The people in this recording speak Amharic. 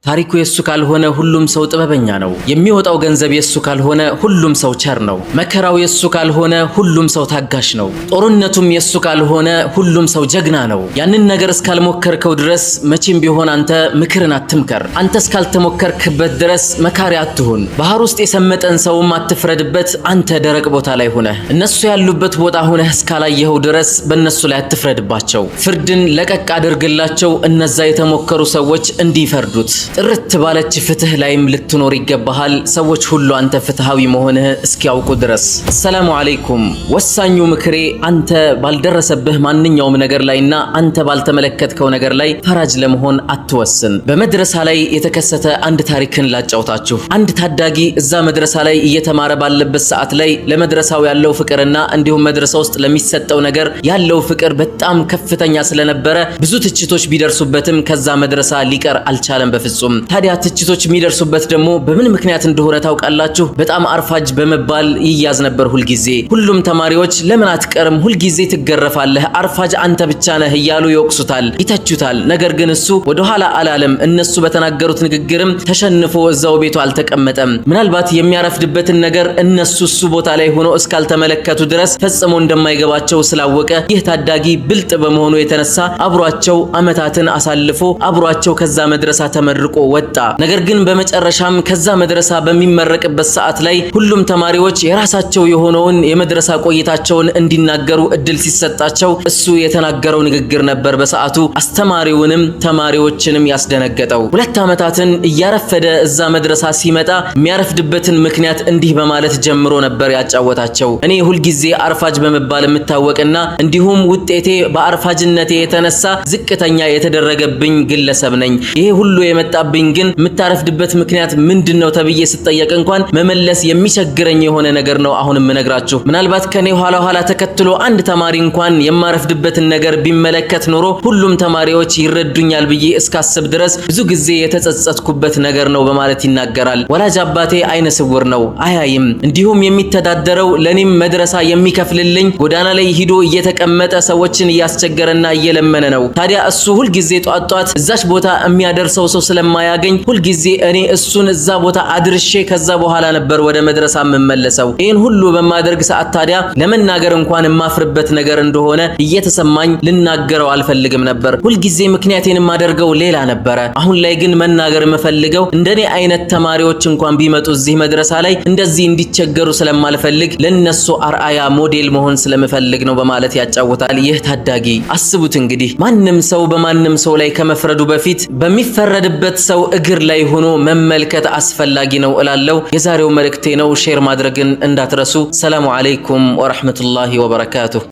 ታሪኩ የሱ ካልሆነ ሁሉም ሰው ጥበበኛ ነው። የሚወጣው ገንዘብ የሱ ካልሆነ ሁሉም ሰው ቸር ነው። መከራው የሱ ካልሆነ ሁሉም ሰው ታጋሽ ነው። ጦርነቱም የሱ ካልሆነ ሁሉም ሰው ጀግና ነው። ያንን ነገር እስካልሞከርከው ድረስ መቼም ቢሆን አንተ ምክርን አትምከር። አንተ እስካልተሞከርክበት ድረስ መካሪ አትሁን። ባህር ውስጥ የሰመጠን ሰውም አትፍረድበት። አንተ ደረቅ ቦታ ላይ ሆነህ እነሱ ያሉበት ቦታ ሆነህ እስካላየኸው ድረስ በእነሱ ላይ አትፍረድባቸው። ፍርድን ለቀቅ አድርግላቸው። እነዛ የተሞከሩ ሰዎች እንዲፈርዱት ጥርት ባለች ፍትህ ላይም ልትኖር ይገባሃል። ሰዎች ሁሉ አንተ ፍትሃዊ መሆንህ እስኪያውቁ ድረስ። አሰላሙ አለይኩም። ወሳኙ ምክሬ አንተ ባልደረሰብህ ማንኛውም ነገር ላይና አንተ ባልተመለከትከው ነገር ላይ ፈራጅ ለመሆን አትወስን። በመድረሳ ላይ የተከሰተ አንድ ታሪክን ላጫውታችሁ። አንድ ታዳጊ እዛ መድረሳ ላይ እየተማረ ባለበት ሰዓት ላይ ለመድረሳው ያለው ፍቅርና እንዲሁም መድረሳ ውስጥ ለሚሰጠው ነገር ያለው ፍቅር በጣም ከፍተኛ ስለነበረ ብዙ ትችቶች ቢደርሱበትም ከዛ መድረሳ ሊቀር አልቻለም በፍጹም። ታዲያ ትችቶች የሚደርሱበት ደግሞ በምን ምክንያት እንደሆነ ታውቃላችሁ? በጣም አርፋጅ በመባል ይያዝ ነበር ሁልጊዜ። ሁሉም ተማሪዎች ለምን አትቀርም? ሁልጊዜ ትገረፋለህ፣ አርፋጅ አንተ ብቻ ነህ እያሉ ይወቅሱታል፣ ይተቹታል። ነገር ግን እሱ ወደ ኋላ አላለም። እነሱ በተናገሩት ንግግርም ተሸንፎ እዛው ቤቱ አልተቀመጠም። ምናልባት የሚያረፍድበትን ነገር እነሱ እሱ ቦታ ላይ ሆኖ እስካልተመለከቱ ድረስ ፈጽሞ እንደማይገባቸው ስላወቀ ይህ ታዳጊ ብልጥ በመሆኑ የተነሳ አብሯቸው አመታትን አሳልፎ አብሯቸው ከዛ መድረሳ ተመርቆ ወጣ። ነገር ግን በመጨረሻም ከዛ መድረሳ በሚመረቅበት ሰዓት ላይ ሁሉም ተማሪዎች የራሳቸው የሆነውን የመድረሳ ቆይታቸውን እንዲናገሩ እድል ሲሰጣቸው እሱ የተናገረው ንግግር ነበር በሰዓቱ አስተማሪውንም ተማሪዎችንም ያስደነገጠው። 2 አመታትን እያረፈደ እዛ መድረሳ ሲመጣ የሚያረፍድበትን ምክንያት እንዲህ በማለት ጀምሮ ነበር ያጫወታቸው። እኔ ሁልጊዜ አርፋጅ በመባል የምታወቅና እንዲሁም ውጤቴ በአርፋጅነቴ የተነሳ ዝቅተኛ የተደረገብኝ ግለሰብ ነኝ። ይሄ ሁሉ የመጣብኝ ግን የምታረፍድበት ምክንያት ምንድነው ተብዬ ስጠየቅ እንኳን መመለስ የሚቸግረኝ የሆነ ነገር ነው አሁንም እነግራችሁ። ምናልባት ከኔ ኋላ ተከትሎ አንድ ተማሪ እንኳን የማረፍድበትን ነገር ቢመለከት ኖሮ ሁሉም ተማሪዎች ይረዱኛል ብዬ እስካስብ ድረስ ብዙ ጊዜ የተጸጸትኩበት ነገር ነው በማለት ይናገራል። ወላጅ አባቴ አይነ ስውር ነው፣ አያይም። እንዲሁም የሚተዳደረው ለኔም መድረሳ የሚከፍልልኝ ጎዳና ላይ ሂዶ እየተቀመጠ ሰዎችን እያስቸገረና እየለመነ ነው። ታዲያ እሱ ሁል ጊዜ ጧት እዛች ቦታ የሚያደርሰው ሰው ስለማያገኝ ሁል ጊዜ እኔ እሱን እዛ ቦታ አድርሼ ከዛ በኋላ ነበር ወደ መድረሳ የምመለሰው። ይሄን ሁሉ በማደርግ ሰዓት ታዲያ ለመናገር እንኳን የማፍርበት ነገር እንደሆነ እየተሰማኝ ልናገረው አልፈልግም ነበር። ሁል ጊዜ ምክንያቴን የማደርገው ሌላ ነበረ። አሁን ላይ ግን መናገር የምፈልገው እንደኔ አይነት ተማሪዎች እንኳን ቢመጡ እዚህ መድረሳ ላይ እንደዚህ እንዲቸገሩ ስለማልፈልግ ለነሱ አርአያ ሞዴል መሆን ስለምፈልግ ነው በማለት ያጫውታል ይህ ታዳጊ። አስቡት እንግዲህ ማንም ሰው በማንም ሰው ላይ ከመፍረዱ በፊት በሚፈረድበት ሰው እግር ላይ ሆኖ መመልከት አስፈላጊ ነው እላለሁ። የዛሬው መልእክቴ ነው። ሼር ማድረግን እንዳትረሱ። ሰላሙ አለይኩም ወራህመቱላሂ ወበረካቱሁ።